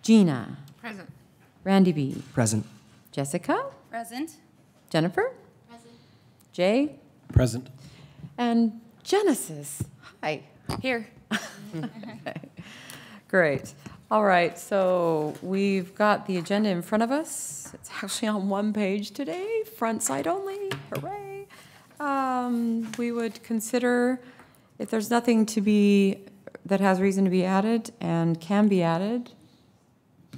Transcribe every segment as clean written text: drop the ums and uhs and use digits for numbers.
Gina. Present. Randy B. Present. Jessica. Present. Jennifer. Present. Jay. Present. And Genesis. Hi. Here. Okay. Great. All right, so we've got the agenda in front of us. It's actually on one page today, front side only. Hooray. We would consider, if there's nothing to be, that has reason to be added and can be added.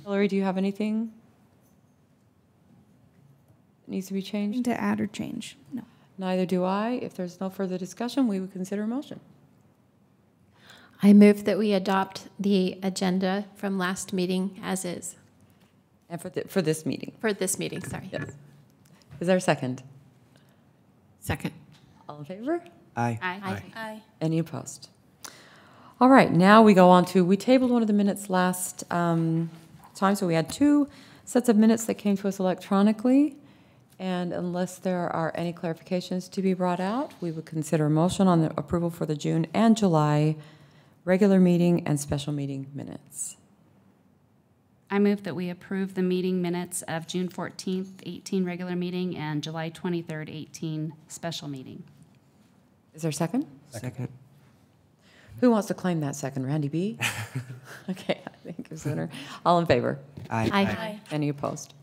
Hillary, do you have anything that needs to be changed? To add or change? No. Neither do I. If there's no further discussion, we would consider a motion. I move that we adopt the agenda from last meeting as is. And for this meeting? For this meeting, sorry. Yes. Is there a second? Second. All in favor? Aye. Aye. Aye. Any opposed? All right, now we go on to, we tabled one of the minutes last time, so we had 2 sets of minutes that came to us electronically. And unless there are any clarifications to be brought out, we would consider a motion on the approval for the June and July regular meeting and special meeting minutes. I move that we approve the meeting minutes of June 14th, 18 regular meeting and July 23rd, 18 special meeting. Is there a second? Second. Who wants to claim that second? Randy B? Okay, I think it's winner. All in favor? Aye. Aye. Any opposed?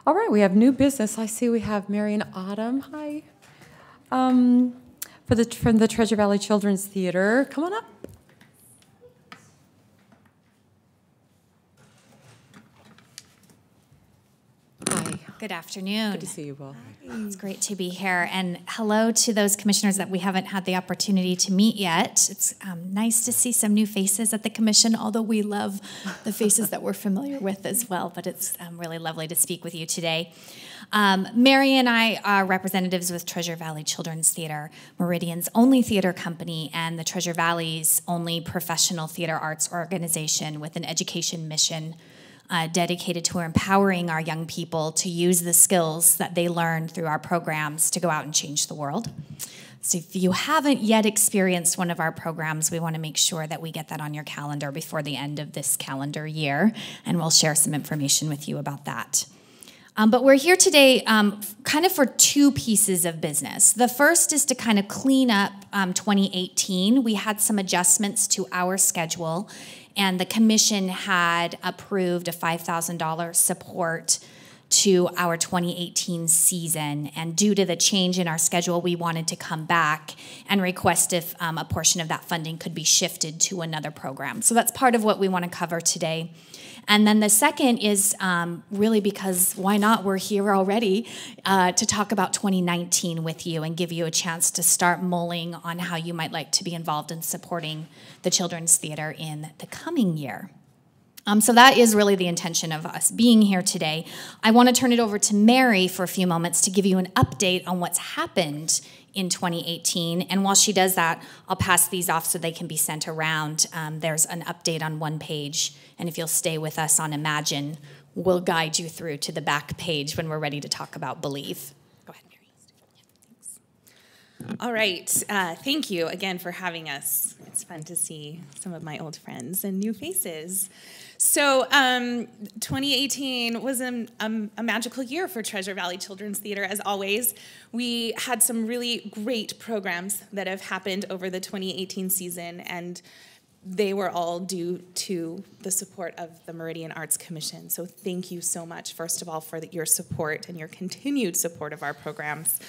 All right, we have new business. I see we have Mary and Autumn. Hi. From the Treasure Valley Children's Theater. Come on up. Hi. Good afternoon. Good to see you both. It's great to be here. And hello to those commissioners that we haven't had the opportunity to meet yet. It's nice to see some new faces at the commission, although we love the faces that we're familiar with as well. But it's really lovely to speak with you today. Mary and I are representatives with Treasure Valley Children's Theater, Meridian's only theater company and the Treasure Valley's only professional theater arts organization with an education mission dedicated to empowering our young people to use the skills that they learn through our programs to go out and change the world. So if you haven't yet experienced one of our programs, we want to make sure that we get that on your calendar before the end of this calendar year, and we'll share some information with you about that. But we're here today kind of for 2 pieces of business. The first is to kind of clean up 2018. We had some adjustments to our schedule, and the commission had approved a $5,000 support to our 2018 season. And due to the change in our schedule, we wanted to come back and request if a portion of that funding could be shifted to another program. So that's part of what we want to cover today. And then the second is really because why not? We're here already to talk about 2019 with you and give you a chance to start mulling on how you might like to be involved in supporting the Children's Theater in the coming year. So that is really the intention of us being here today. I want to turn it over to Mary for a few moments to give you an update on what's happened in 2018. And while she does that, I'll pass these off so they can be sent around. There's an update on one page. And if you'll stay with us on Imagine, we'll guide you through to the back page when we're ready to talk about Believe. Go ahead, Mary. All right. Thank you again for having us. It's fun to see some of my old friends and new faces. So 2018 was a magical year for Treasure Valley Children's Theater, as always. We had some really great programs that have happened over the 2018 season, and they were all due to the support of the Meridian Arts Commission. So thank you so much, first of all, for your support and your continued support of our programs.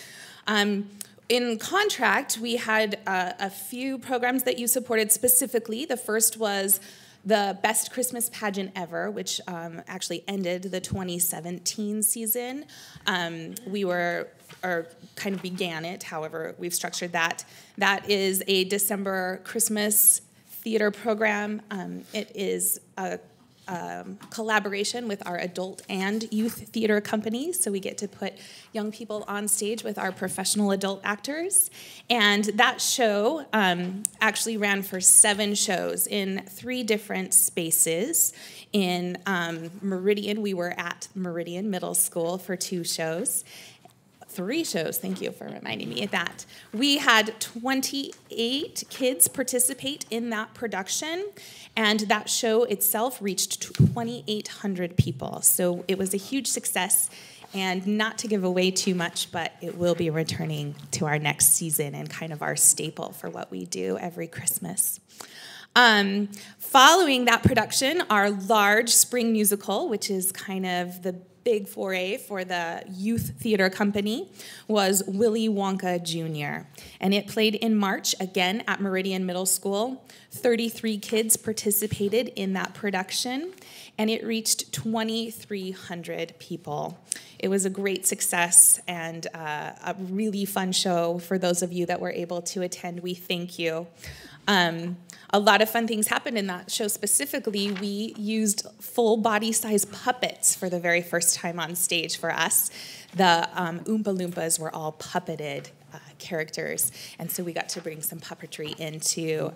In contract, we had a few programs that you supported specifically. The first was the Best Christmas Pageant Ever, which actually ended the 2017 season. Or kind of began it, however we've structured that. That is a December Christmas theater program. It is a collaboration with our adult and youth theater companies, so we get to put young people on stage with our professional adult actors. And that show actually ran for 7 shows in 3 different spaces. In Meridian, we were at Meridian Middle School for 2 shows. 3 shows, thank you for reminding me of that. We had 28 kids participate in that production, and that show itself reached 2,800 people. So it was a huge success, and not to give away too much, but it will be returning to our next season and kind of our staple for what we do every Christmas. Following that production, our large spring musical, which is kind of the big foray for the youth theater company, was Willy Wonka Jr. And it played in March, again at Meridian Middle School. 33 kids participated in that production, and it reached 2,300 people. It was a great success and a really fun show. For those of you that were able to attend, we thank you. A lot of fun things happened in that show. Specifically, we used full body size puppets for the very first time on stage for us. The Oompa Loompas were all puppeted characters, and so we got to bring some puppetry into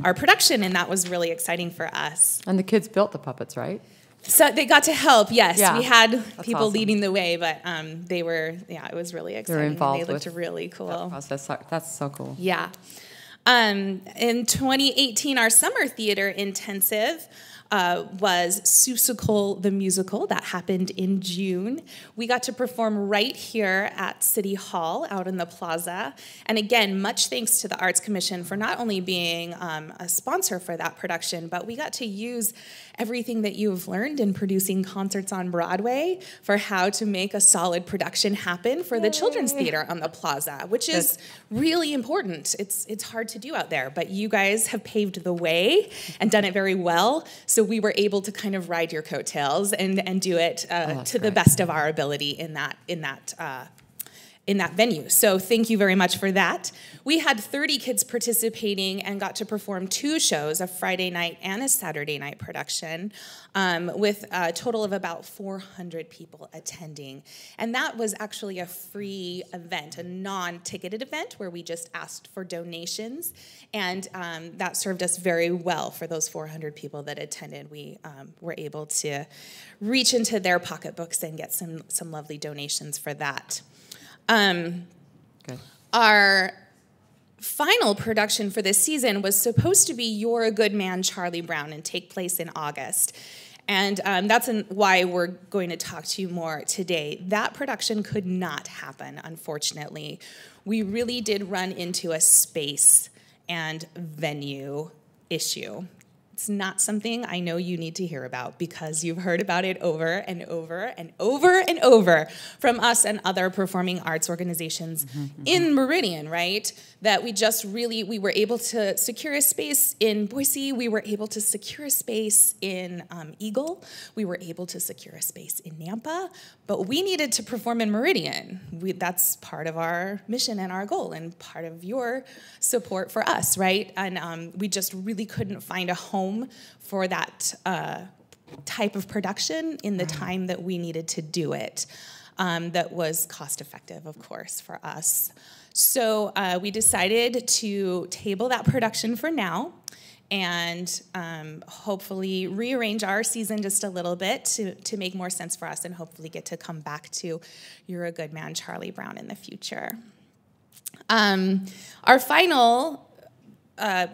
our production, and that was really exciting for us. And the kids built the puppets, right? So they got to help, yes. Yeah, we had people awesome. leading the way, but they were, it was really exciting. involved and they looked with really cool. That process. That's so cool. Yeah. In 2018, our summer theater intensive was Seussical the Musical. That happened in June. We got to perform right here at City Hall out in the plaza. And again, much thanks to the Arts Commission for not only being a sponsor for that production, but we got to use everything that you've learned in producing concerts on Broadway for how to make a solid production happen for the Children's Theater on the plaza, which is really important. It's hard to do out there, but you guys have paved the way and done it very well. So we were able to kind of ride your coattails and do it to the best of our ability in that venue. So thank you very much for that. We had 30 kids participating and got to perform 2 shows, a Friday night and a Saturday night production, with a total of about 400 people attending. And that was actually a free event, a non-ticketed event where we just asked for donations. And that served us very well for those 400 people that attended. We were able to reach into their pocketbooks and get some lovely donations for that. Our final production for this season was supposed to be You're a Good Man, Charlie Brown, and take place in August. And that's why we're going to talk to you more today. That production could not happen, unfortunately. We really did run into a space and venue issue. It's not something I know you need to hear about because you've heard about it over and over and over and over from us and other performing arts organizations in Meridian, right? That we were able to secure a space in Boise, we were able to secure a space in Eagle, we were able to secure a space in Nampa, but we needed to perform in Meridian. That's part of our mission and our goal and part of your support for us, right? And we just really couldn't find a home for that type of production in the time that we needed to do it. That was cost effective, of course, for us. So we decided to table that production for now and hopefully rearrange our season just a little bit to make more sense for us and hopefully get to come back to You're a Good Man, Charlie Brown in the future. Our final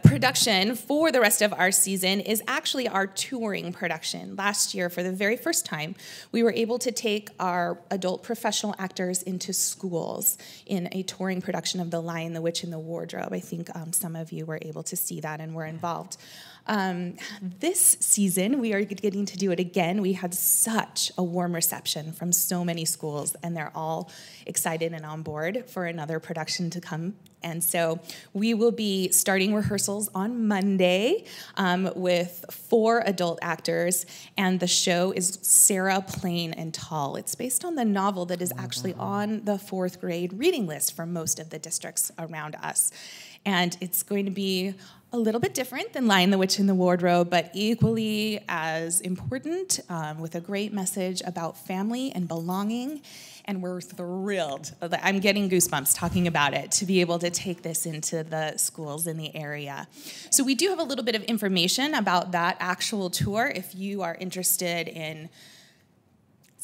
production for the rest of our season is actually our touring production. Last year, for the very first time, we were able to take our adult professional actors into schools in a touring production of The Lion, the Witch, and the Wardrobe. I think some of you were able to see that and were involved. This season, we are getting to do it again. We had such a warm reception from so many schools, and they're all excited and on board for another production to come. And so we will be starting rehearsals on Monday with 4 adult actors, and the show is Sarah, Plain, and Tall. It's based on the novel that is actually on the 4th grade reading list for most of the districts around us. And it's going to be a little bit different than Lion, the Witch, and the Wardrobe, but equally as important, with a great message about family and belonging. And we're thrilled. I'm getting goosebumps talking about it, to be able to take this into the schools in the area. So we do have a little bit of information about that actual tour if you are interested in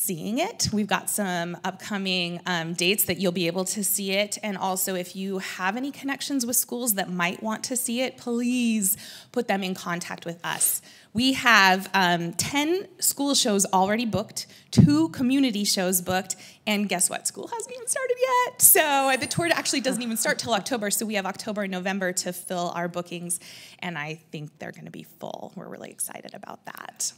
seeing it. We've got some upcoming dates that you'll be able to see it. And also, if you have any connections with schools that might want to see it, please put them in contact with us. We have 10 school shows already booked, 2 community shows booked, and guess what? School hasn't even started yet. So the tour actually doesn't even start till October, so we have October and November to fill our bookings, and I think they're going to be full. We're really excited about that.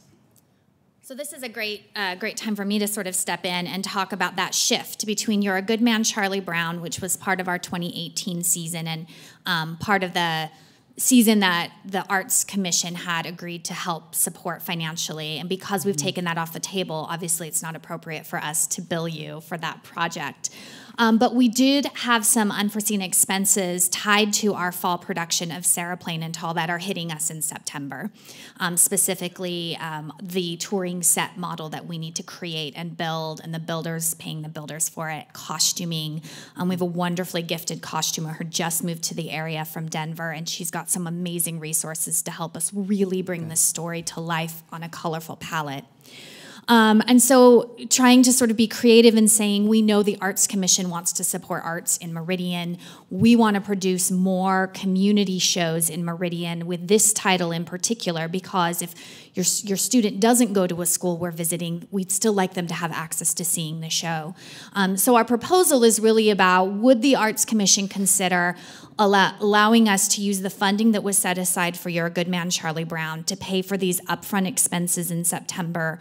So this is a great time for me to sort of step in and talk about that shift between You're a Good Man, Charlie Brown, which was part of our 2018 season and part of the season that the Arts Commission had agreed to help support financially. And because we've taken that off the table, obviously it's not appropriate for us to bill you for that project. But we did have some unforeseen expenses tied to our fall production of Sarah Plain and Tall that are hitting us in September. Specifically, the touring set model that we need to create and build, and the builders, paying the builders for it, costuming. We have a wonderfully gifted costumer who just moved to the area from Denver, and she's got some amazing resources to help us really bring this story to life on a colorful palette. And so trying to sort of be creative and saying, we know the Arts Commission wants to support arts in Meridian. We want to produce more community shows in Meridian with this title in particular, because if your student doesn't go to a school we're visiting, we'd still like them to have access to seeing the show. So our proposal is really about, would the Arts Commission consider allowing us to use the funding that was set aside for You're a Good Man, Charlie Brown, to pay for these upfront expenses in September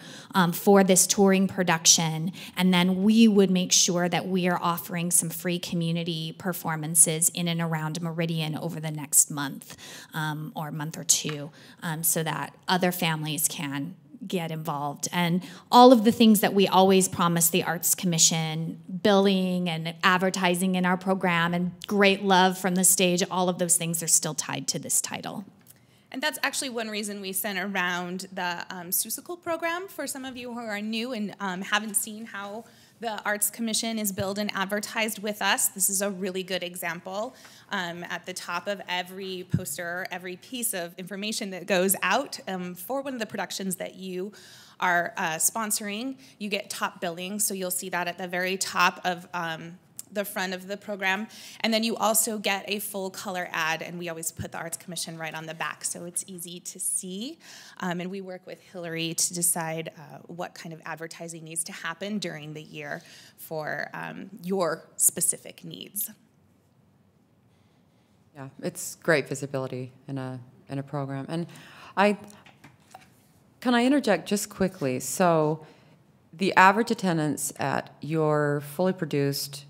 for this touring production, and then we would make sure that we are offering some free community performances in and around Meridian over the next month or month or two, so that other families can get involved. And all of the things that we always promise the Arts Commission, billing and advertising in our program and great love from the stage, all of those things are still tied to this title. And that's actually one reason we sent around the Susical program for some of you who are new and haven't seen how the Arts Commission is billed and advertised with us. This is a really good example. At the top of every poster, every piece of information that goes out for one of the productions that you are sponsoring, you get top billing. So you'll see that at the very top of the front of the program. And then you also get a full color ad, and we always put the Arts Commission right on the back so it's easy to see. And we work with Hillary to decide what kind of advertising needs to happen during the year for your specific needs. Yeah, it's great visibility in a program. And can I interject just quickly? So the average attendance at your fully produced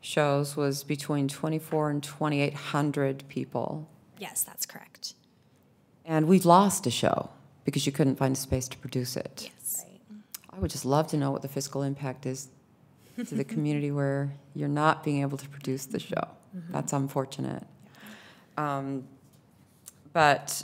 shows was between 2,400 and 2,800 people. Yes, that's correct. And we lost a show because you couldn't find a space to produce it. Yes. Right. I would just love to know what the fiscal impact is to the community where you're not being able to produce the show. Mm-hmm. That's unfortunate. But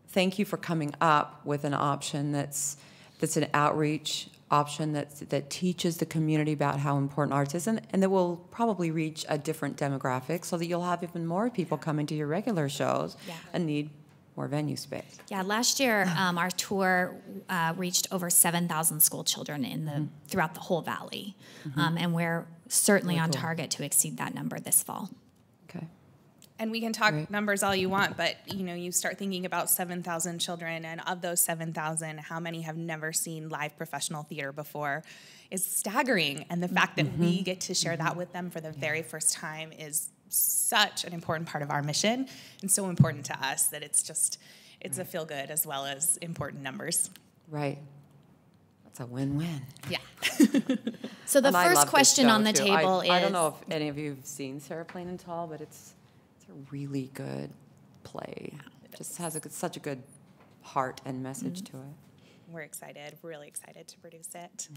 thank you for coming up with an option that's an outreach option that teaches the community about how important arts is, and that will probably reach a different demographic so that you'll have even more people coming to your regular shows and need more venue space. Yeah, last year our tour reached over 7,000 school children in throughout the whole valley, and we're certainly Really on cool. target to exceed that number this fall. Okay. And we can talk Right. numbers all you want, but you start thinking about 7,000 children, and of those 7,000, how many have never seen live professional theater before is staggering. And the fact that we get to share that with them for the very first time is such an important part of our mission, and so important to us that it's a feel good as well as important numbers. Right. That's a win-win. Yeah. So the And I first love this question show, on the too. table is... I don't know if any of you have seen Sarah Plain and Tall, but it's a really good play. It just has such a good heart and message to it. We're excited, really excited to produce it.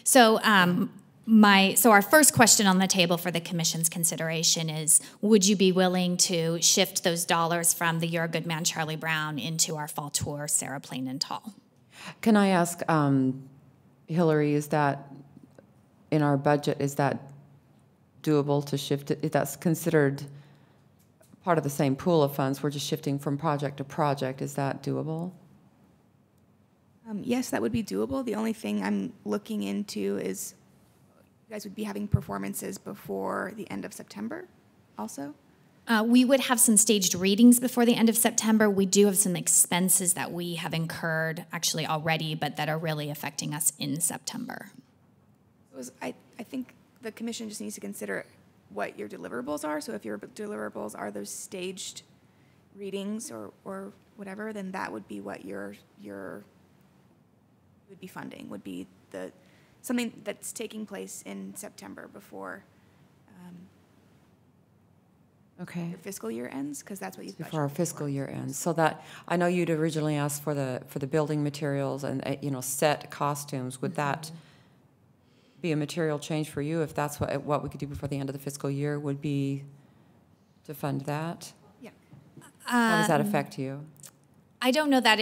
So our first question on the table for the commission's consideration is, would you be willing to shift those dollars from the You're a Good Man, Charlie Brown into our fall tour, Sarah Plain and Tall? Can I ask, Hillary, is that in our budget, is that doable to shift it? If that's considered part of the same pool of funds, we're just shifting from project to project, is that doable? Yes, that would be doable. The only thing I'm looking into is you guys would be having performances before the end of September also? We would have some staged readings before the end of September. We do have some expenses that we have incurred actually already, but that are really affecting us in September. I think the commission just needs to consider what your deliverables are. So if your deliverables are those staged readings or whatever, then that would be what your would be funding, would be something that's taking place in September before Okay. your fiscal year ends, because that's what you Before our fiscal year ends. So that, I know you'd originally asked for the building materials and, set costumes. Would that be a material change for you if that's what we could do before the end of the fiscal year would be to fund that? Yeah. How does that affect you? I don't know that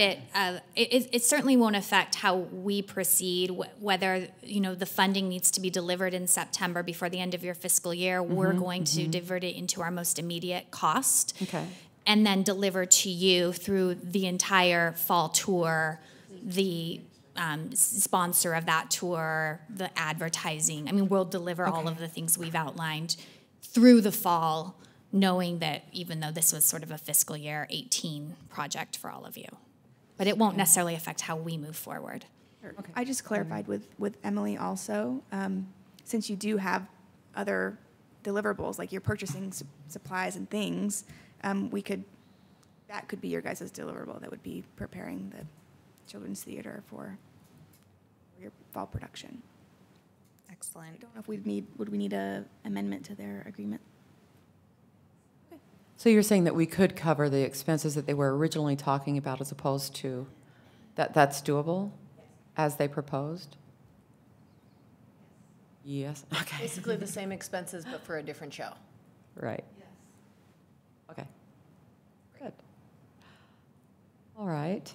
it certainly won't affect how we proceed, whether, the funding needs to be delivered in September before the end of your fiscal year. We're going to divert it into our most immediate cost. Okay. And then deliver to you through the entire fall tour, the sponsor of that tour, the advertising. I mean, we'll deliver all of the things we've outlined through the fall, knowing that even though this was sort of a fiscal year 18 project for all of you. But it won't necessarily affect how we move forward. Okay. I just clarified with Emily also, since you do have other deliverables, like you're purchasing supplies and things, that could be your guys' deliverable. That would be preparing the children's theater for your fall production. I Excellent. don't know if would we need a amendment to their agreement? So you're saying that we could cover the expenses that they were originally talking about as opposed to, that's doable as they proposed? Yes, okay. Basically the same expenses, but for a different show. Right. Okay. Good. All right.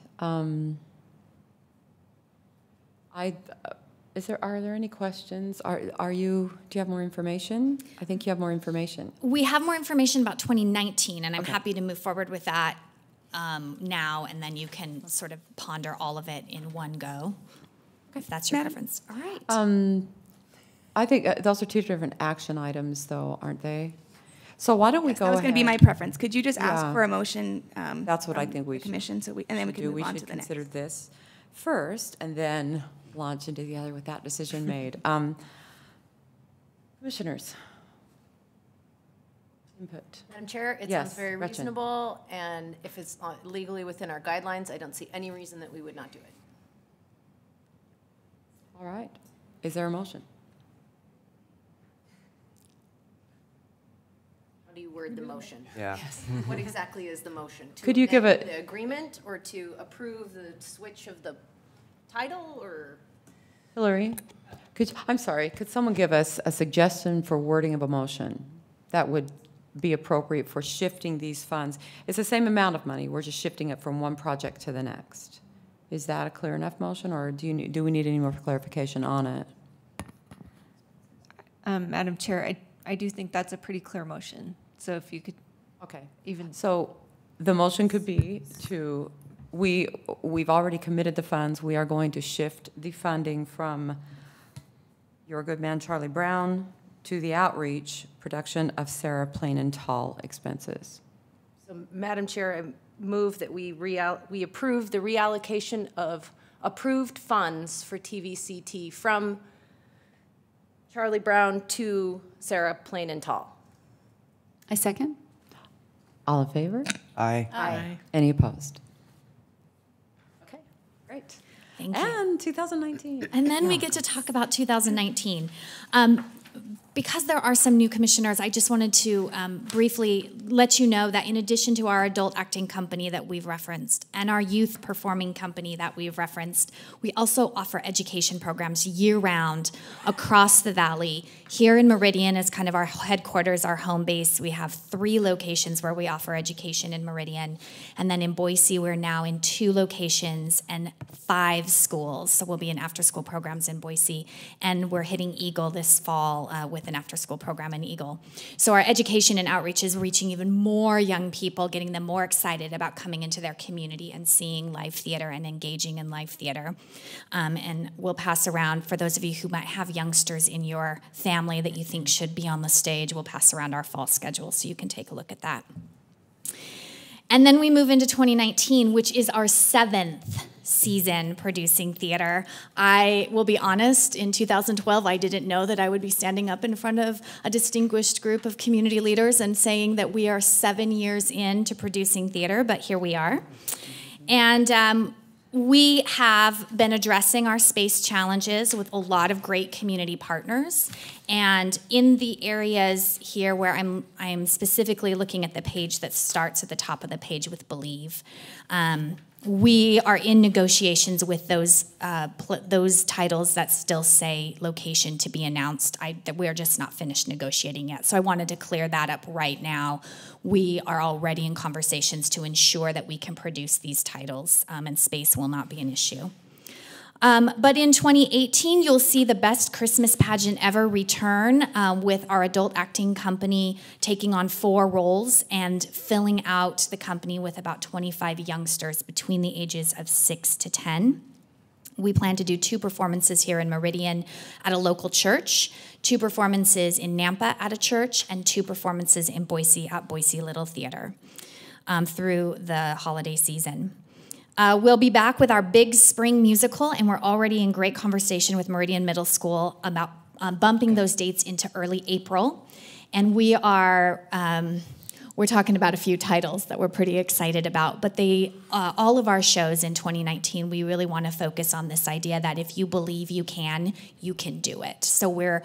Are there any questions? Do you have more information? I think you have more information. We have more information about 2019, and I'm Okay. happy to move forward with that now, and then you can sort of ponder all of it in one go, if that's your preference. All right. I think those are two different action items, though, aren't they? So why don't we Yes, go that was ahead? going to be my preference. Could you just ask Yeah. for a motion? That's what I from think we the commission, and then we can move on to the next. We should consider this first, and then launch into the other with that decision made. Commissioners, input. Madam Chair, it Yes, sounds very Gretchen. reasonable, and if it's legally within our guidelines, I don't see any reason that we would not do it. All right. Is there a motion? How do you word the motion? Yeah. What exactly is the motion? To Could you give amend it- the agreement, or to approve the switch of the title, or? Hillary, I'm sorry, could someone give us a suggestion for wording of a motion that would be appropriate for shifting these funds? It's the same amount of money, we're just shifting it from one project to the next. Is that a clear enough motion, or do we need any more clarification on it? Madam Chair, I do think that's a pretty clear motion. So if you could Okay. even. So the motion could be we've already committed the funds. We are going to shift the funding from Your Good Man Charlie Brown to the outreach production of Sarah Plain and Tall expenses. So, Madam Chair, I move that we approve the reallocation of approved funds for TVCT from Charlie Brown to Sarah Plain and Tall. I second. All in favor? Aye. Aye. Any opposed? Okay, great. Thank you. And 2019. And then we get to talk about 2019. Because there are some new commissioners, I just wanted to briefly let you know that in addition to our adult acting company that we've referenced and our youth performing company that we've referenced, we also offer education programs year-round across the valley. Here in Meridian is kind of our headquarters, our home base. We have 3 locations where we offer education in Meridian. And then in Boise, we're now in 2 locations and 5 schools. So we'll be in after-school programs in Boise. And we're hitting Eagle this fall with with an after-school program in Eagle. So our education and outreach is reaching even more young people, getting them more excited about coming into their community and seeing live theater and engaging in live theater. And we'll pass around, for those of you who might have youngsters in your family that you think should be on the stage, we'll pass around our fall schedule so you can take a look at that. And then we move into 2019, which is our 7th season producing theater. I will be honest, in 2012, I didn't know that I would be standing up in front of a distinguished group of community leaders and saying that we are 7 years into producing theater, but here we are. And we have been addressing our space challenges with a lot of great community partners. And in the areas here where I'm specifically looking at the page that starts at the top of the page with Believe, we are in negotiations with those titles that still say location to be announced. We're just not finished negotiating yet. So I wanted to clear that up right now. We are already in conversations to ensure that we can produce these titles, and space will not be an issue. But in 2018, you'll see the Best Christmas Pageant Ever return with our adult acting company taking on 4 roles and filling out the company with about 25 youngsters between the ages of 6 to 10. We plan to do 2 performances here in Meridian at a local church, 2 performances in Nampa at a church, and 2 performances in Boise at Boise Little Theater through the holiday season. We'll be back with our big spring musical, and we're already in great conversation with Meridian Middle School about bumping those dates into early April. And we're talking about a few titles that we're pretty excited about. But all of our shows in 2019, we really want to focus on this idea that if you believe you can do it. So we're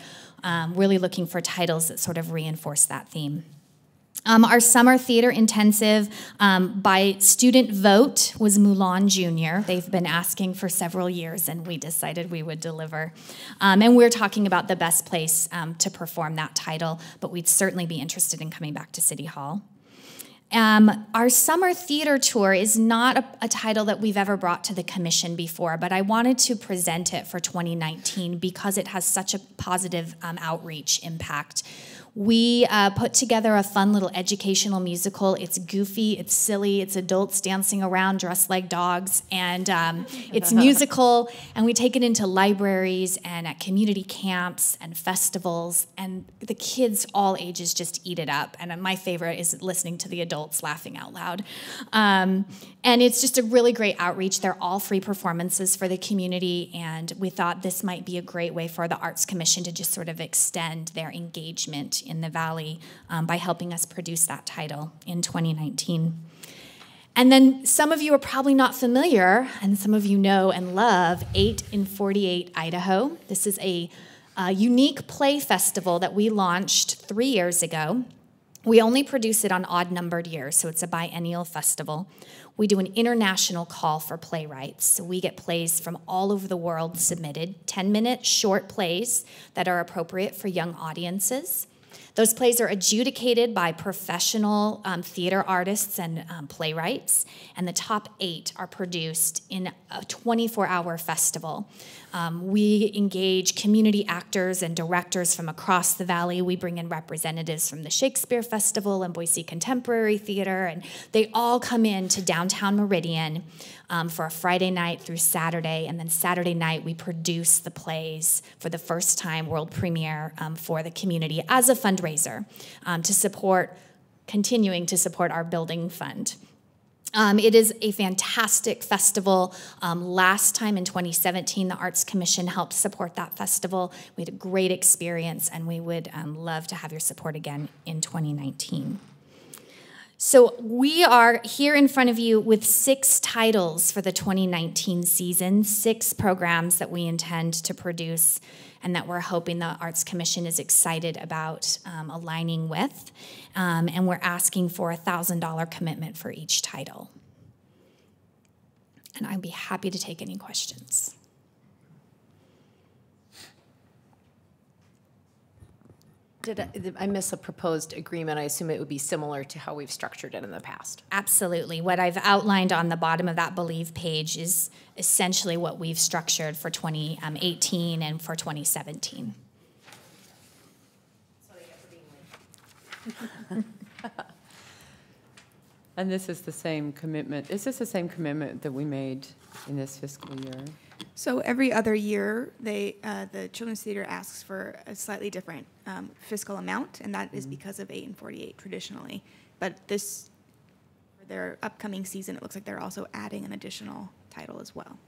really looking for titles that sort of reinforce that theme. Our summer theater intensive by student vote was Mulan Jr. They've been asking for several years, and we decided we would deliver. And we're talking about the best place to perform that title, but we'd certainly be interested in coming back to City Hall. Our summer theater tour is not a title that we've ever brought to the commission before, but I wanted to present it for 2019 because it has such a positive outreach impact. We put together a fun little educational musical. It's goofy, it's silly, it's adults dancing around dressed like dogs, and it's musical, and we take it into libraries and at community camps and festivals, and the kids all ages just eat it up, and my favorite is listening to the adults laughing out loud. And it's just a really great outreach. They're all free performances for the community, and we thought this might be a great way for the Arts Commission to just sort of extend their engagement in the Valley by helping us produce that title in 2019. And then some of you are probably not familiar, and some of you know and love 8 in 48 Idaho. This is a unique play festival that we launched 3 years ago. We only produce it on odd-numbered years, so it's a biennial festival. We do an international call for playwrights. So we get plays from all over the world submitted, 10-minute short plays that are appropriate for young audiences. Those plays are adjudicated by professional theater artists and playwrights, and the top 8 are produced in a 24-hour festival. We engage community actors and directors from across the Valley. We bring in representatives from the Shakespeare Festival and Boise Contemporary Theater, and they all come in to downtown Meridian for a Friday night through Saturday, and then Saturday night we produce the plays for the first time, world premiere for the community as a fundraiser to support, continuing to support our building fund. It is a fantastic festival. Last time in 2017, the Arts Commission helped support that festival. We had a great experience, and we would love to have your support again in 2019. So we are here in front of you with 6 titles for the 2019 season, 6 programs that we intend to produce and that we're hoping the Arts Commission is excited about aligning with. And we're asking for a $1,000 commitment for each title. And I'd be happy to take any questions. Did I miss a proposed agreement? I assume it would be similar to how we've structured it in the past. Absolutely. What I've outlined on the bottom of that Believe page is essentially what we've structured for 2018 and for 2017. And this is the same commitment. Is this the same commitment that we made in this fiscal year? So every other year, the Children's Theater asks for a slightly different fiscal amount, and that is because of 8 and 48 traditionally. But this, for their upcoming season, it looks like they're also adding an additional title as well.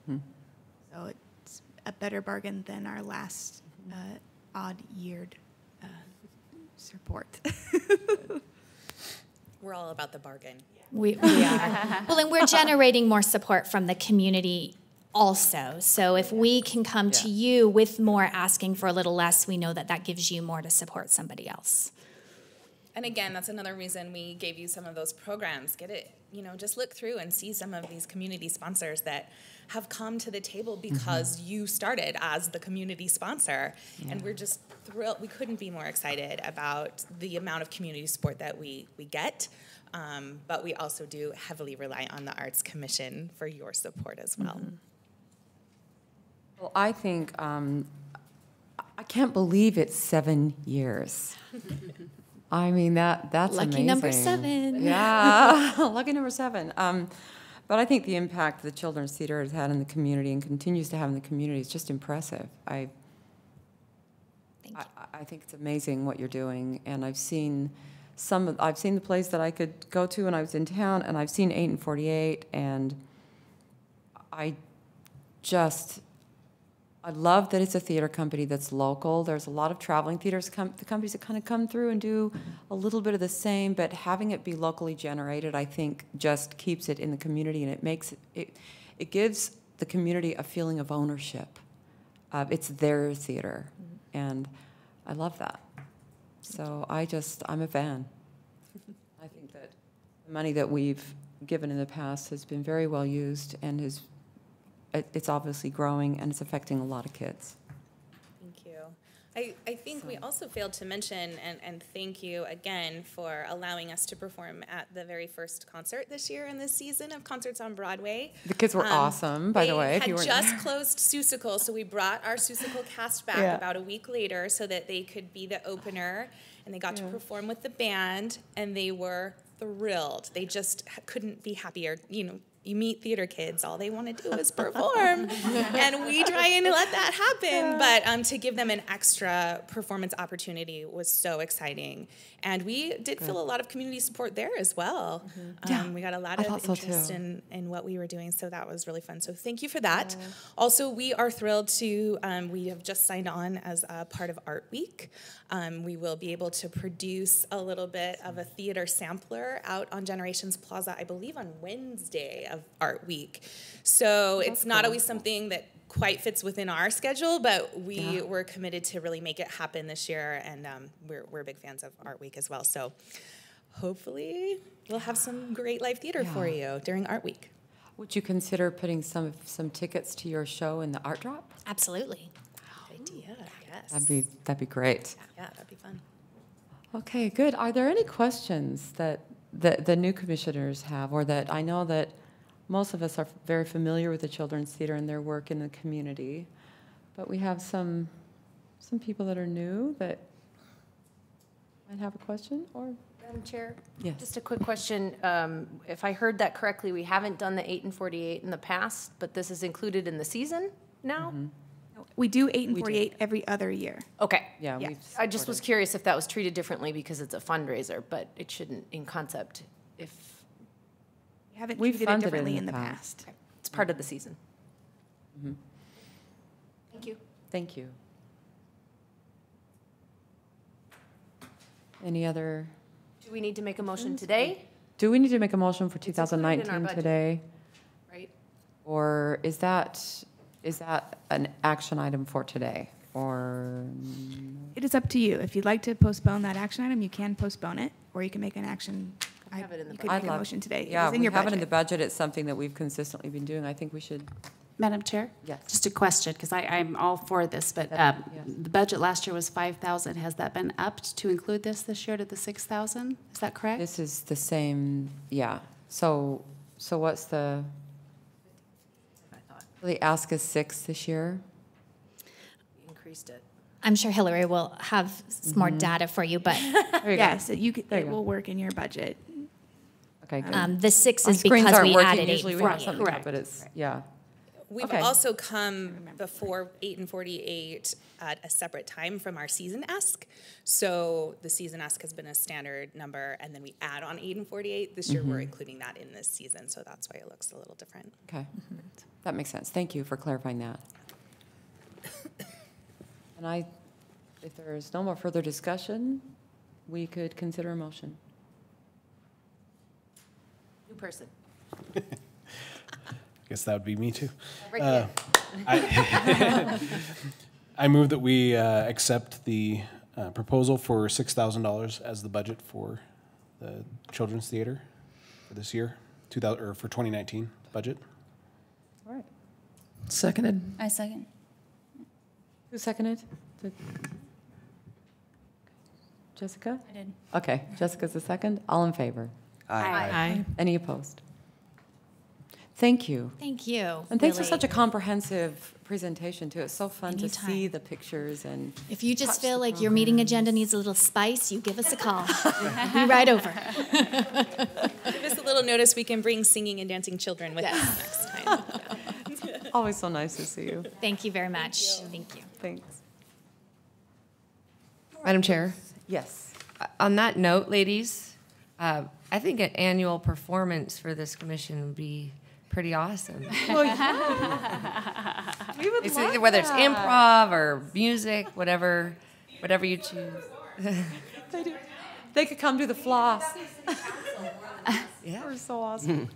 So it's a better bargain than our last odd-yeared support. We're all about the bargain. We are. Well, and we're generating more support from the community also. So if we can come to you with more asking for a little less, we know that that gives you more to support somebody else. And again, that's another reason we gave you some of those programs. Get it, just look through and see some of these community sponsors that have come to the table because you started as the community sponsor. And we're just thrilled. We couldn't be more excited about the amount of community support that we get. But we also do heavily rely on the Arts Commission for your support as well. Well, I think, I can't believe it's 7 years. I mean, that's Lucky amazing. number 7. Yeah, lucky number 7. But I think the impact the Children's Theater has had in the community and continues to have in the community is just impressive. I think it's amazing what you're doing, and I've seen the plays that I could go to when I was in town, and I've seen 8 and 48, and I love that it's a theater company that's local. There's a lot of traveling theaters, the companies that kind of come through and do a little bit of the same, but having it be locally generated, I think, just keeps it in the community, and it gives the community a feeling of ownership. It's their theater, and I love that. So I'm a fan. I think that the money that we've given in the past has been very well used, and it's obviously growing, and it's affecting a lot of kids. Thank you. I think we also failed to mention, and thank you again for allowing us to perform at the very first concert this year in this season of Concerts on Broadway. The kids were awesome, by the way. They had just closed Seussical, so we brought our Seussical cast back about a week later so that they could be the opener, and they got to perform with the band, and they were thrilled. They just couldn't be happier. You meet theater kids, all they want to do is perform. And we try and let that happen. But to give them an extra performance opportunity was so exciting. And we did feel a lot of community support there as well. We got a lot of interest in what we were doing, so that was really fun. So thank you for that. Also, we are thrilled to, we have just signed on as a part of Art Week. We will be able to produce a little bit of a theater sampler out on Generations Plaza, I believe on Wednesday of Art Week. So it's not always something that quite fits within our schedule, but we were committed to really make it happen this year, and we're big fans of Art Week as well. So hopefully we'll have some great live theater for you during Art Week. Would you consider putting some tickets to your show in the Art Drop? Absolutely. Good idea, yes. That'd be great. Yeah, that'd be fun. Okay, good. Are there any questions that the new commissioners have, or that I know that most of us are very familiar with the Children's Theater and their work in the community, but we have some people that are new that might have a question, or? Madam Chair? Yes. Just a quick question. If I heard that correctly, we haven't done the 8 and 48 in the past, but this is included in the season now? We do 8 and 48 every other year. Okay. Yeah, Yeah. we've I just was supported. curious if that was treated differently because it's a fundraiser, but it shouldn't in concept if We haven't We've treated it funded it differently in in the the past. past. it's part of the season. Thank you. Thank you. Any other? Do we need to make a motion today? Do we need to make a motion for It's included in our 2019 budget. today? Right? Or is that an action item for today? Or, It is up to you. If you'd like to postpone that action item, you can postpone it, or you can make an action. Have it in the You could I'd make a love- motion today. It yeah, was in we your have it in the budget. budget. It's something that we've consistently been doing. I think we should, Madam Chair? yes. Just a question, because I'm all for this, but Yes. the budget last year was 5,000. Has that been upped to include this year to the 6,000? Is that correct? This is the same, yeah. So what's the ask is 6 this year? We increased it. I'm sure Hillary will have some more data for you, but There you Yes, go. you could, There you it go. will work in your budget. Okay, good. the 6 Our is screens because aren't we working. added Usually we have 848. something up, but it's, yeah. We've Okay. also come before 8 and 48 at a separate time from our season ask. So the season ask has been a standard number, and then we add on 8 and 48. This year we're including that in this season, so that's why it looks a little different. Okay, that makes sense. Thank you for clarifying that. And if there is no more further discussion, we could consider a motion. New person. Guess that would be me too. Right there. I move that we accept the proposal for $6,000 as the budget for the Children's Theater for this year, 2000 or for 2019 budget. All right. Seconded. I second. Who seconded? Jessica? I did. Okay, Jessica's the second. All in favor? Aye. Any opposed? Thank you. Thank you. And thanks for Lily. such a comprehensive presentation, too. It's so fun to Anytime. see the pictures and If you just touch feel the like your meeting programs. agenda needs a little spice, you give us a call. We'll be right over. Give us a little notice, we can bring singing and dancing children with us next time. Always so nice to see you. Thank you very much. Thank you. Thanks. Madam Chair, Yes. on that note, ladies, I think an annual performance for this commission would be pretty awesome. We would It's love whether it's that. improv or music, whatever you choose. They do. They could come do the floss. Yeah. We're so awesome.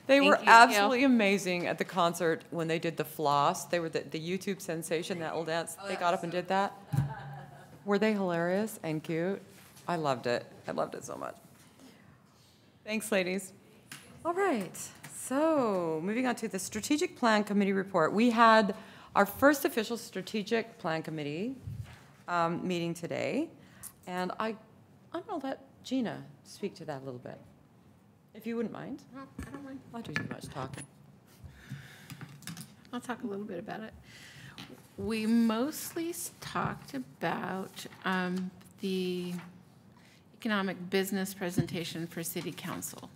They were Thank you. absolutely amazing at the concert when they did the floss. They were the YouTube sensation, that little dance. They got up and did that. Were they hilarious and cute? I loved it. I loved it so much. Thanks, ladies. All right. So moving on to the Strategic Plan Committee report. We had our first official Strategic Plan Committee meeting today. And I'm going to let Gina speak to that a little bit. If you wouldn't mind. No, I don't mind. I'll do too much talking. I'll talk a little bit about it. We mostly talked about the economic business presentation for City Council.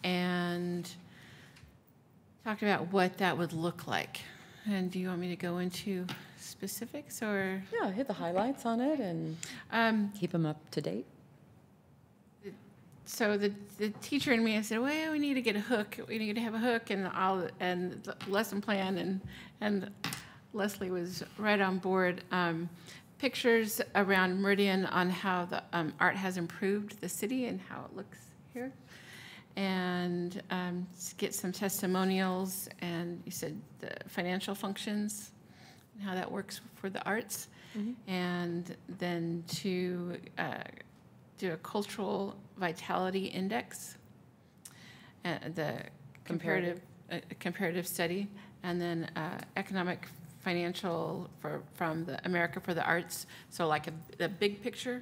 And talked about what that would look like. And do you want me to go into specifics or? Yeah, hit the highlights on it and keep them up to date. So the teacher and me, I said, well, we need to get a hook. We need to have a hook and the lesson plan, and Leslie was right on board. Pictures around Meridian on how the art has improved the city and how it looks here, and get some testimonials. And you said the financial functions and how that works for the arts, and then to do a cultural vitality index, the comparative study, and then economic financial from the America for the Arts. So like the big picture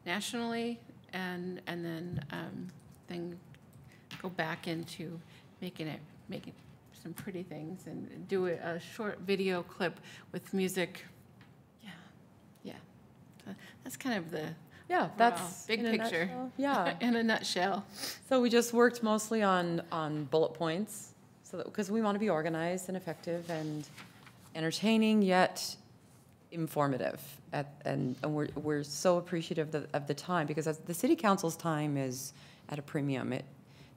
nationally, and then go back into making some pretty things and do a short video clip with music. Yeah. That's kind of the Yeah, that's big in a picture. nutshell. Yeah. In a nutshell. So we just worked mostly on bullet points, so because we want to be organized and effective and entertaining yet informative, and we're so appreciative of the time, because the city council's time is at a premium.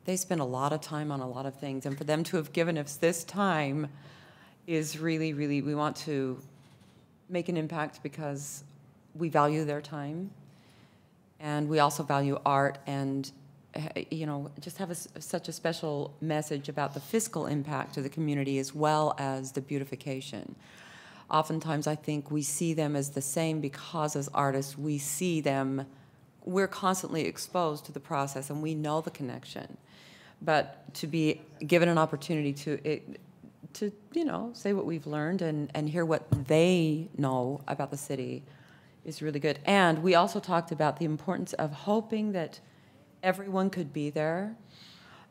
They spend a lot of time on a lot of things, and for them to have given us this time is really, really, we want to make an impact because we value their time. And we also value art and, just have such a special message about the fiscal impact to the community as well as the beautification. Oftentimes, I think we see them as the same because as artists, we're constantly exposed to the process and we know the connection. But to be given an opportunity to say what we've learned and hear what they know about the city is really good. And we also talked about the importance of hoping that everyone could be there,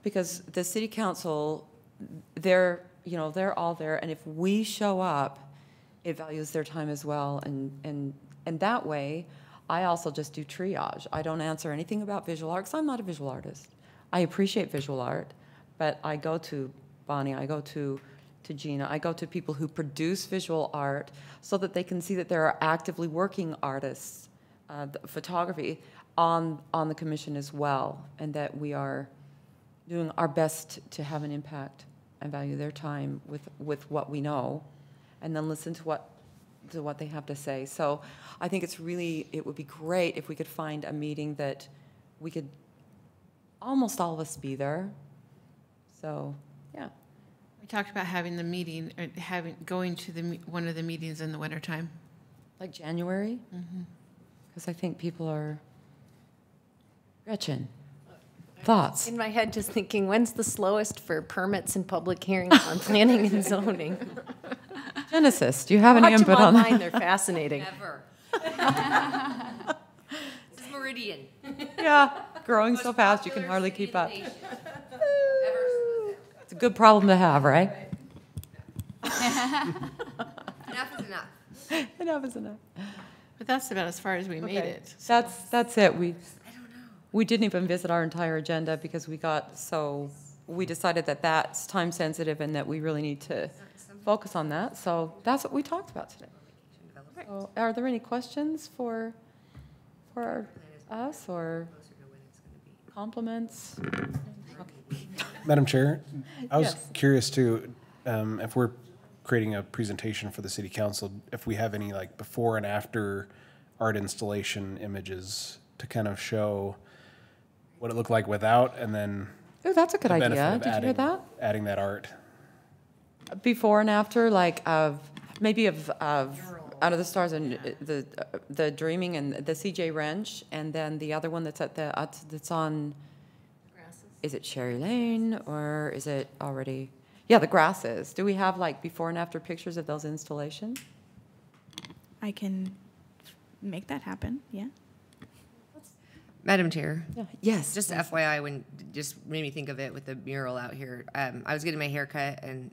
because the city council, they're they're all there, and if we show up, it values their time as well, and that way, I also just do triage. I don't answer anything about visual art, because I'm not a visual artist. I appreciate visual art, but I go to Bonnie, I go to Gina, I go to people who produce visual art so that they can see that there are actively working artists, photography, on the commission as well, and that we are doing our best to have an impact and value their time with what we know, and then listen to what they have to say. So I think it would be great if we could find a meeting that we could almost all of us be there. So, yeah. We talked about having the meeting, or going to one of the meetings in the wintertime. Like January? Because I think people are... Gretchen, thoughts? In my head, just thinking, when's the slowest for permits and public hearings on planning and zoning? Genesis, do you have any input on that? Online, they're fascinating. Never. This is Meridian. Yeah, growing so fast you can hardly keep up. It's a good problem to have, right? Enough is enough. Enough is enough. But that's about as far as we made Okay. it. That's it. We didn't even visit our entire agenda because we decided that that's time sensitive and that we really need to focus on that. So that's what we talked about today. So are there any questions for us or compliments? Madam Chair, I was Yes. curious too, if we're creating a presentation for the city council, if we have any like before and after art installation images to kind of show what it looked like without, and then Oh, that's a good the benefit idea. of Did you hear that? adding that art. Before and after, like maybe of Out of the Stars and the Dreaming and the CJ Wrench, and then the other one that's that's on. Is it Sherry Lane or is it already? Yeah, the Grasses. Do we have like before and after pictures of those installations? I can make that happen, yeah. Madam Chair. Yeah. Yes. Just FYI, when just made me think of it with the mural out here. I was getting my hair cut and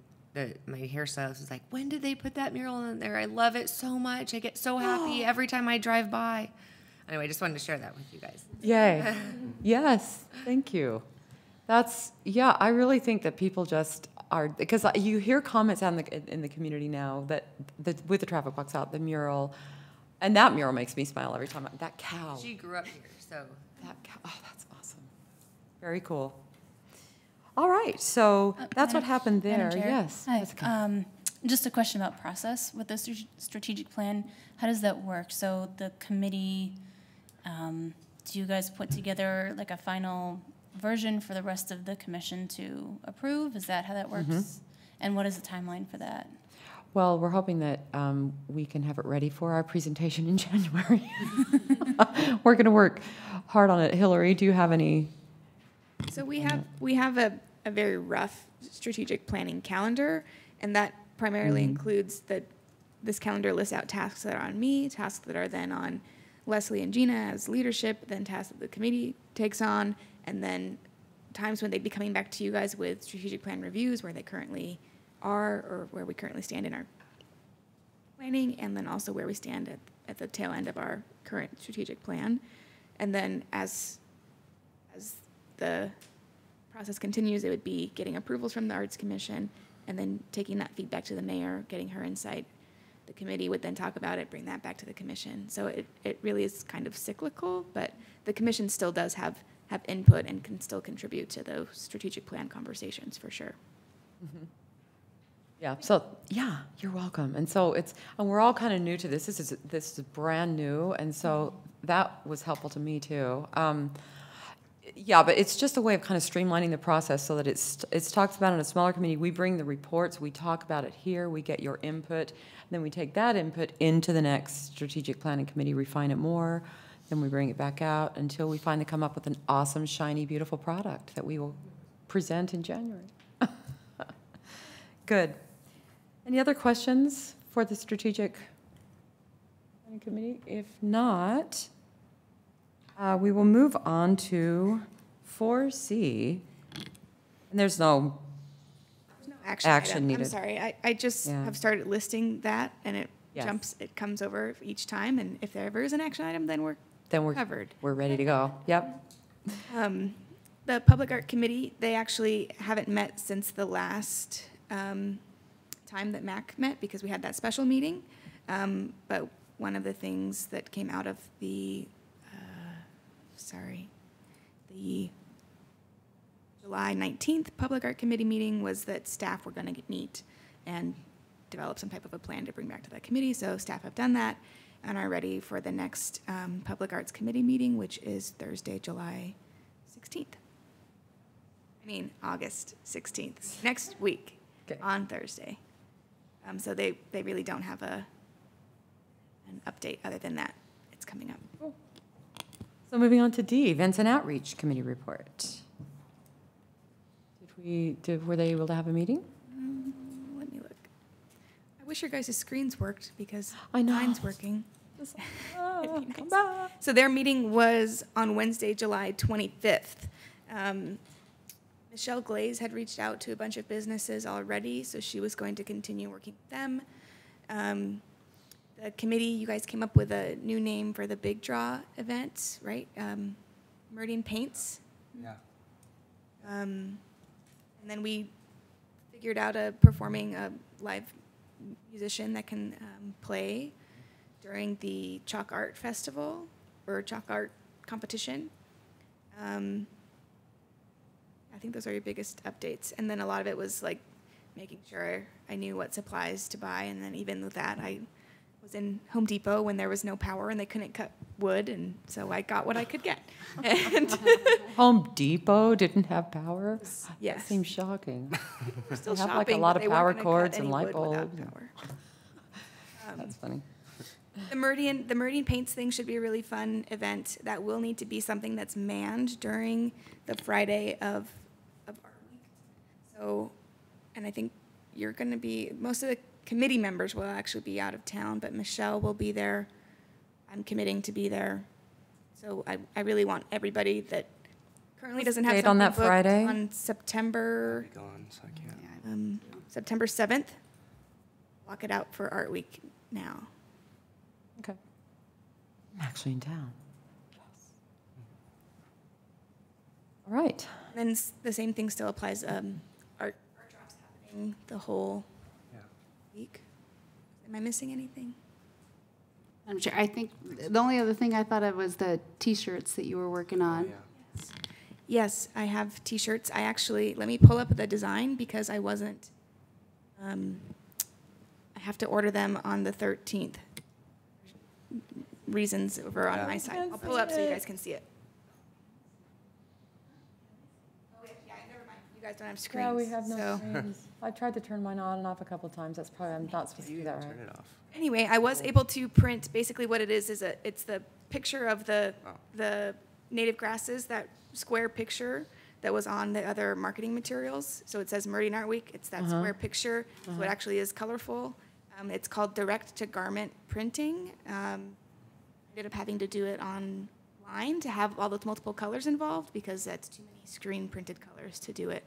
my hairstylist was like, "When did they put that mural in there? I love it so much. I get so happy every time I drive by." Anyway, I just wanted to share that with you guys. Yay. Yes. Thank you. I really think that people just are, because you hear comments in the community now that with the traffic box out, the mural, and that mural makes me smile every time. That cow. She grew up here, so. That cow. Oh, that's awesome. Very cool. All right. So that's what happened there. Madam Chair. Yes. Hi. Jessica. Just a question about process with the strategic plan. How does that work? So the committee, do you guys put together like a final version for the rest of the commission to approve? Is that how that works? Mm-hmm. And what is the timeline for that? Well, we're hoping that we can have it ready for our presentation in January. We're going to work hard on it. Hillary, do you have any? So we have a very rough strategic planning calendar, and that primarily includes this calendar lists out tasks that are on me, tasks that are then on Leslie and Gina as leadership, then tasks that the committee takes on, and then times when they'd be coming back to you guys with strategic plan reviews, where they currently are or where we currently stand in our planning, and then also where we stand at the tail end of our current strategic plan. And then as the process continues, it would be getting approvals from the Arts Commission and then taking that feedback to the mayor, getting her insight. The committee would then talk about it, bring that back to the commission. So it really is kind of cyclical, but the commission still does have input and can still contribute to those strategic plan conversations for sure. Mm-hmm. Yeah. So yeah, you're welcome. And so and we're all kind of new to this. This is brand new, and so that was helpful to me too. Yeah, but it's just a way of kind of streamlining the process so that it's talked about in a smaller committee. We bring the reports, we talk about it here, we get your input, then we take that input into the next strategic planning committee, refine it more, then we bring it back out until we finally come up with an awesome, shiny, beautiful product that we will present in January. Good. Any other questions for the strategic planning committee? If not, we will move on to 4C. And there's no Action Action item. needed. I'm sorry, I just Yeah. have started listing that, and it Yes. it comes over each time, and if there ever is an action item, then we're covered. We're ready to go. Yep. The Public Art Committee, they actually haven't met since the last time that MAC met, because we had that special meeting. But one of the things that came out of the July 19th Public Art Committee meeting was that staff were going to meet and develop some type of a plan to bring back to that committee. So staff have done that and are ready for the next Public Arts Committee meeting, which is Thursday, July 16th. I mean, August 16th, next week, Okay. on Thursday. So they really don't have an update other than that. It's coming up. So moving on to D, Events and Outreach Committee report. Were they able to have a meeting? Let me look. I wish your guys' screens worked, because I know. mine's working. Oh, come back. So their meeting was on Wednesday, July 25th. Michelle Glaze had reached out to a bunch of businesses already, so she was going to continue working with them. The committee, you guys came up with a new name for the Big Draw event, right? Meridian Paints. Yeah. And then we figured out performing a live musician that can play during the Chalk Art Festival, or Chalk Art Competition. I think those are your biggest updates. And then a lot of it was like making sure I knew what supplies to buy. And then even with that, I was in Home Depot when there was no power and they couldn't cut wood. And so I got what I could get. And Home Depot didn't have power? Yes. That seems shocking. we're still They have shopping, like a lot but of they power weren't gonna cut cords and any light wood without bulbs. power. That's funny. The Meridian Paints thing should be a really fun event. That will need to be something that's manned during the Friday of Art Week. So, and I think you're going to be, most of the committee members will actually be out of town, but Michelle will be there. I'm committing to be there. So I really want everybody that currently doesn't have Date something on that booked Friday? on September, Gone, so I can't. September 7th. Lock it out for Art Week now. Okay. I'm actually in town. All right. And then the same thing still applies. Art drops happening the whole week. Am I missing anything? Madam Chair, I think the only other thing I thought of was the T-shirts that you were working on. Yes, I have T-shirts. I actually, let me pull up the design, because I wasn't, I have to order them on the 13th. Reasons over on my side. I'll pull up so you guys can see it. Oh, yeah, never mind. You guys don't have screens. Yeah, we have no so. screens. I tried to turn mine on and off a couple of times. That's probably, I'm not supposed to do that, right? Turn it off. Anyway, I was able to print, basically what it is it's the picture of the native grasses, that square picture that was on the other marketing materials. So it says Meridian Art Week. It's that square picture. So it actually is colorful. It's called direct-to-garment printing. I ended up having to do it online to have all those multiple colors involved, because that's too many screen-printed colors to do it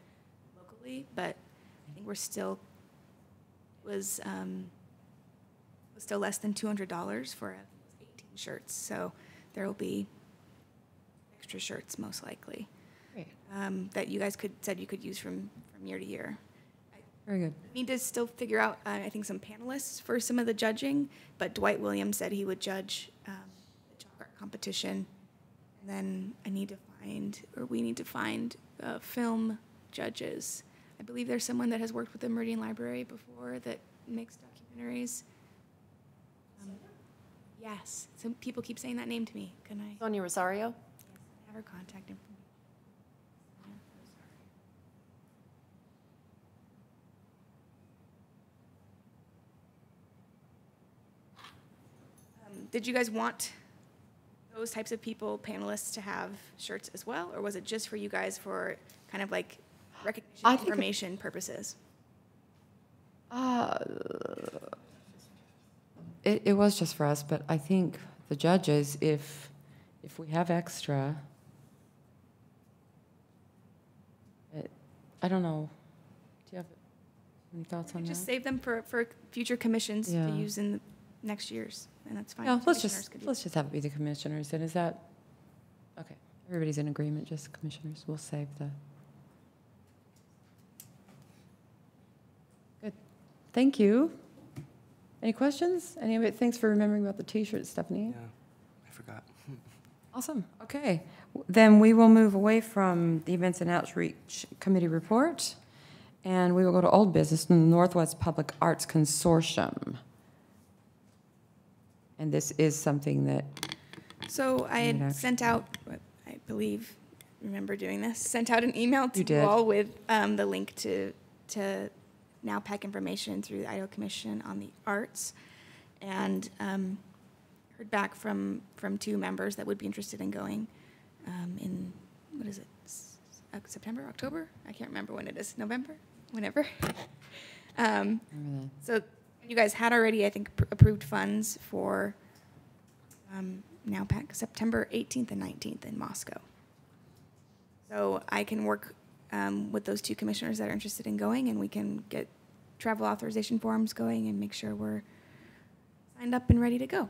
locally. But I think we're still was still less than $200 for 18 shirts. So there will be extra shirts most likely that you guys said you could use from year to year. Very good. I need to still figure out, I think, some panelists for some of the judging, but Dwight Williams said he would judge the chalk art competition. And then we need to find film judges. I believe there's someone that has worked with the Meridian Library before that makes documentaries. Yes, some people keep saying that name to me. Can I? Sonia Rosario? Have her contact information. Did you guys want those types of people, panelists, to have shirts as well? Or was it just for you guys for kind of like recognition information purposes? It was just for us, but I think the judges, if we have extra, I don't know. Do you have Any thoughts on that? Just save them for future commissions Yeah. to use in the next years, and that's fine. Yeah, let's Commissioners could just have it be the commissioners, and is that, okay, everybody's in agreement, just commissioners, we'll save the. Good, thank you. Any questions? Anybody, thanks for remembering about the t-shirt, Stephanie. Yeah, I forgot. Awesome, okay. Then we will move away from the Events and Outreach Committee report, and we will go to old business in the Northwest Public Arts Consortium. And this is something that. So I had sent out, I believe, remember doing this, sent out an email to you all with the link to NowPAC information through the Idaho Commission on the Arts, and heard back from 2 members that would be interested in going in, what is it, September, October? I can't remember when it is. November? Whenever. So you guys had already, I think, approved funds for NowPAC September 18th and 19th in Moscow. So I can work with those 2 commissioners that are interested in going, and we can get travel authorization forms going and make sure we're signed up and ready to go.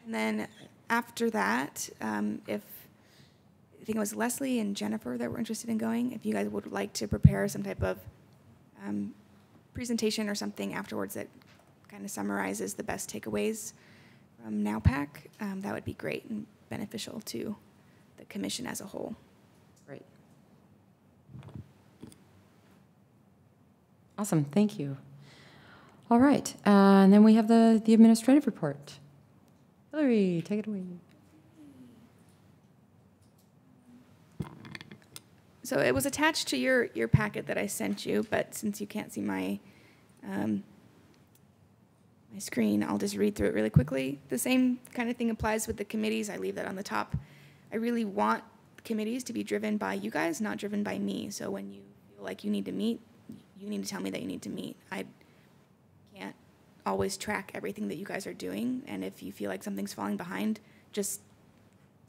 And then after that, if I think it was Leslie and Jennifer that were interested in going, if you guys would like to prepare some type of presentation or something afterwards that kind of summarizes the best takeaways from NowPAC, that would be great and beneficial to the commission as a whole. Great. Awesome, thank you. All right, and then we have the administrative report. Hillary, take it away. So it was attached to your packet that I sent you, but since you can't see my my screen, I'll just read through it really quickly. The same kind of thing applies with the committees. I leave that on the top. I really want committees to be driven by you guys, not driven by me. So when you feel like you need to meet, you need to tell me that you need to meet. I can't always track everything that you guys are doing, and if you feel like something's falling behind, just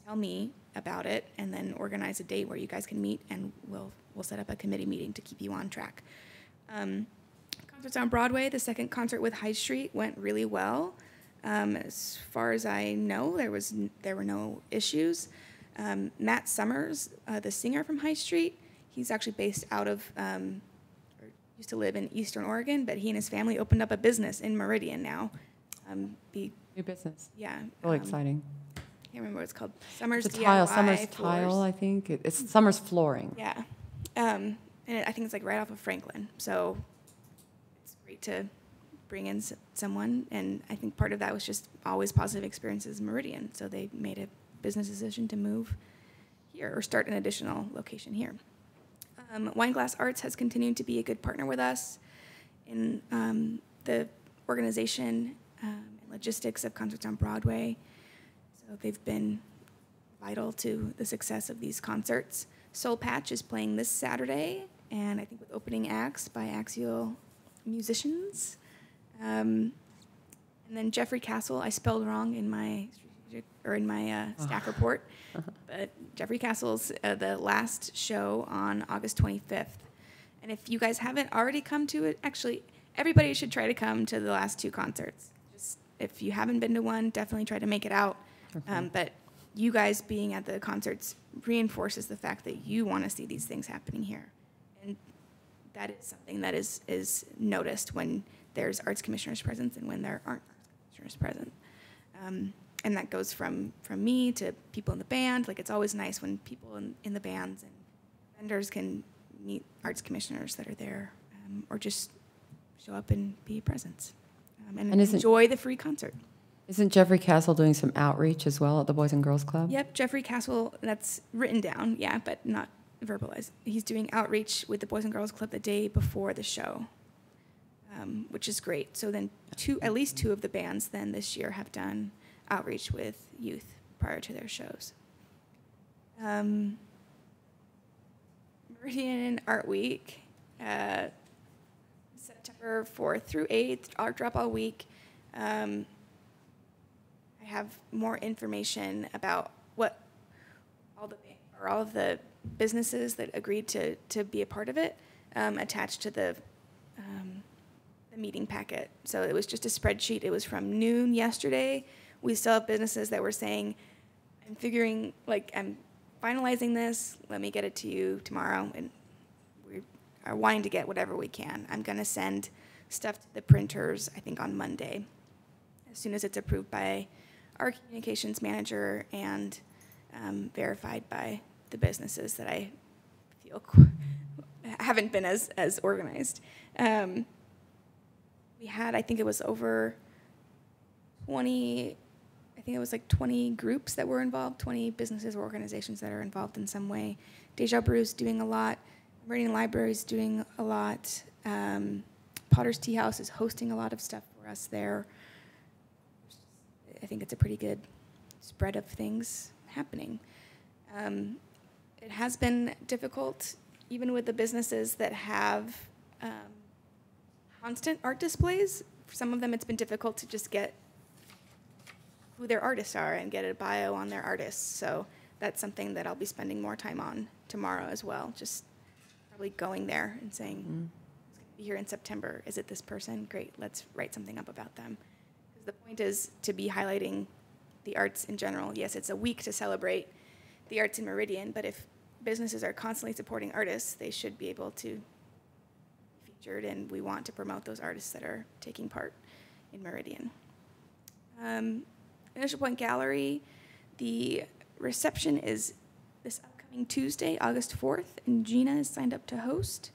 tell me about it and then organize a date where you guys can meet, and we'll set up a committee meeting to keep you on track. Concerts on Broadway, the second concert with High Street went really well. As far as I know, there were no issues. Matt Summers, the singer from High Street, he's actually based out of, or used to live in Eastern Oregon, but he and his family opened up a business in Meridian now. New business. Yeah. Really exciting. I can't remember what it's called. Summers It's a DIY tile, Summers floors. Tile, I think. It's Summers Flooring. Yeah. And I think it's like right off of Franklin. So it's great to bring in someone. And I think part of that was just always positive experiences in Meridian. So they made a business decision to move here or start an additional location here. Wineglass Arts has continued to be a good partner with us in the organization and logistics of Concerts on Broadway. So they've been vital to the success of these concerts. Soul Patch is playing this Saturday, and I think with opening acts by Axial Musicians. And then Jeffrey Castle, I spelled wrong in my staff report, but Jeffrey Castle's the last show on August 25th. And if you guys haven't already come to it, actually, everybody should try to come to the last 2 concerts. Just if you haven't been to one, definitely try to make it out. But you guys being at the concerts reinforces the fact that you want to see these things happening here. And that is something that is noticed when there's arts commissioners present and when there aren't arts commissioners present. And that goes from me to people in the band. Like, it's always nice when people in the bands and vendors can meet arts commissioners that are there, or just show up and be present and enjoy the free concert. Isn't Jeffrey Castle doing some outreach as well at the Boys and Girls Club? Yep, Jeffrey Castle, that's written down, yeah, but not verbalized. He's doing outreach with the Boys and Girls Club the day before the show, which is great. So then at least 2 of the bands then this year have done outreach with youth prior to their shows. Meridian Art Week, September 4th through 8th, art drop all week. I have more information about what all of the businesses that agreed to be a part of it attached to the the meeting packet. So it was just a spreadsheet. It was from noon yesterday. We still have businesses that were saying, I'm finalizing this. Let me get it to you tomorrow. And we are wanting to get whatever we can. I'm going to send stuff to the printers, I think, on Monday, as soon as it's approved by our communications manager and verified by the businesses that I feel haven't been as organized. We had, I think it was over 20, I think it was like 20 groups that were involved, 20 businesses or organizations that are involved in some way. Deja Brew is doing a lot. Meridian Library is doing a lot. Potter's Tea House is hosting a lot of stuff for us there. I think it's a pretty good spread of things happening. It has been difficult, even with the businesses that have constant art displays. For some of them, it's been difficult to just get who their artists are and get a bio on their artists. So that's something that I'll be spending more time on tomorrow as well. Just probably going there and saying, it's going to be here in September. Is it this person? Great, let's write something up about them. Because the point is to be highlighting the arts in general. Yes, it's a week to celebrate the arts in Meridian, but if businesses are constantly supporting artists, they should be able to be featured, and we want to promote those artists that are taking part in Meridian. Initial Point Gallery, the reception is this upcoming Tuesday, August 4th, and Gina is signed up to host.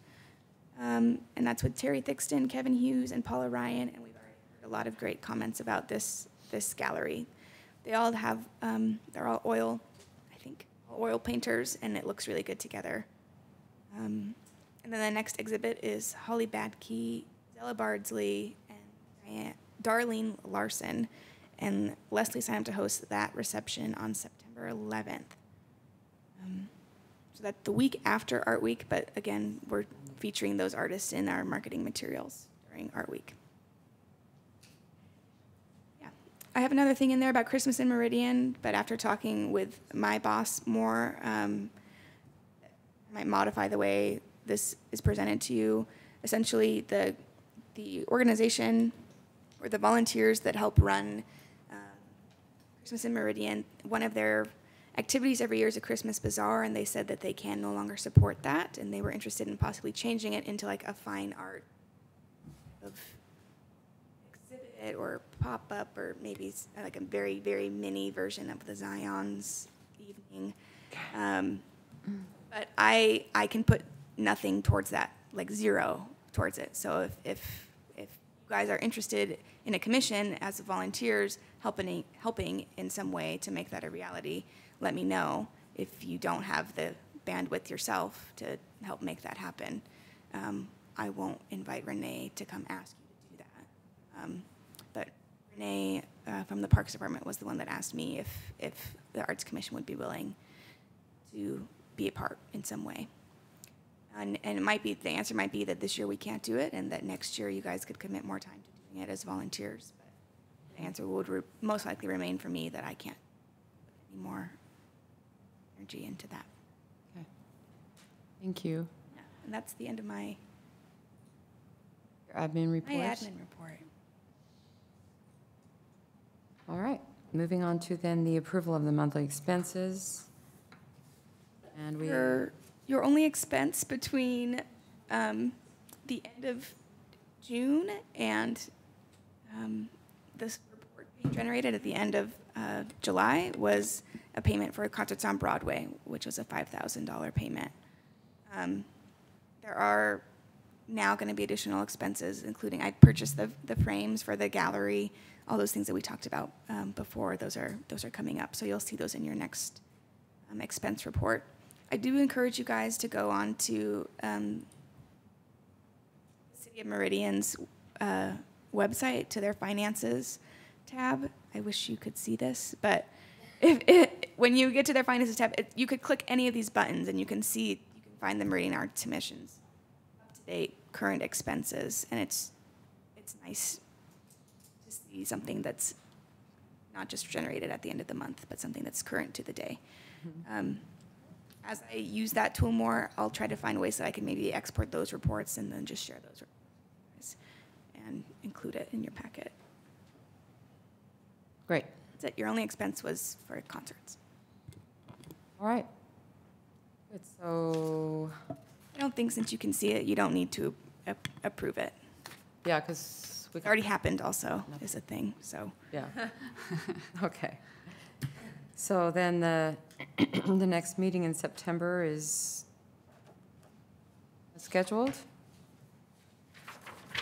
And that's with Terry Thixton, Kevin Hughes, and Paula Ryan, and we've already heard a lot of great comments about this gallery. They all have, they're all oil, I think, oil painters, and it looks really good together. And then the next exhibit is Holly Badke, Zella Bardsley, and Darlene Larson. And Leslie signed up to host that reception on September 11th. So that's the week after Art Week, but again, we're featuring those artists in our marketing materials during Art Week. Yeah, I have another thing in there about Christmas in Meridian, but after talking with my boss more, I might modify the way this is presented to you. Essentially, the organization or the volunteers that help run Christmas in Meridian, one of their activities every year is a Christmas bazaar, and they said that they can no longer support that, and they were interested in possibly changing it into like a fine art of exhibit or pop-up, or maybe like a very, very mini version of the Zion's evening. But I can put nothing towards that, like zero towards it. So if you guys are interested in a commission as volunteers helping in some way to make that a reality, let me know. If you don't have the bandwidth yourself to help make that happen, I won't invite Renee to come ask you to do that. But Renee from the Parks Department was the one that asked me if the Arts Commission would be willing to be a part in some way. And it might be, the answer might be that this year we can't do it, and that next year you guys could commit more time to doing it as volunteers. But the answer would most likely remain for me that I can't put any more energy into that. Okay. Thank you. Yeah, and that's the end of my admin report. My admin report. All right. Moving on to then the approval of the monthly expenses. And we your only expense between the end of June and this report being generated at the end of July was a payment for Concerts on Broadway, which was a $5,000 payment. There are now going to be additional expenses, including I purchased the frames for the gallery, all those things that we talked about before. Those are coming up, so you'll see those in your next expense report. I do encourage you guys to go on to City of Meridian's website, to their finances tab. I wish you could see this, but when you get to their finances tab, you could click any of these buttons and you can find the Meridian Arts Commission's up-to-date current expenses, and it's nice to see something that's not just generated at the end of the month, but something that's current to the day. Mm-hmm. As I use that tool more, I'll try to find ways that I can maybe export those reports and then just share those and include it in your packet. Great. That's it. Your only expense was for concerts. All right. Good. So, I don't think since you can see it, you don't need to approve it. yeah, because It already happened also is a thing, so. Yeah. Okay. So then the next meeting in September is scheduled?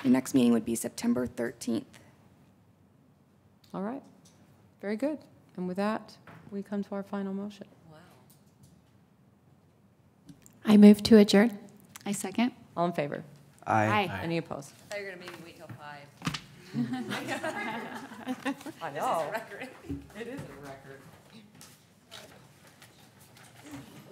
Your next meeting would be September 13th. All right. Very good. And with that, we come to our final motion. I move to adjourn. I second. All in favor? Aye. Any opposed? I thought you were gonna maybe wait till 5. I know. It is a record.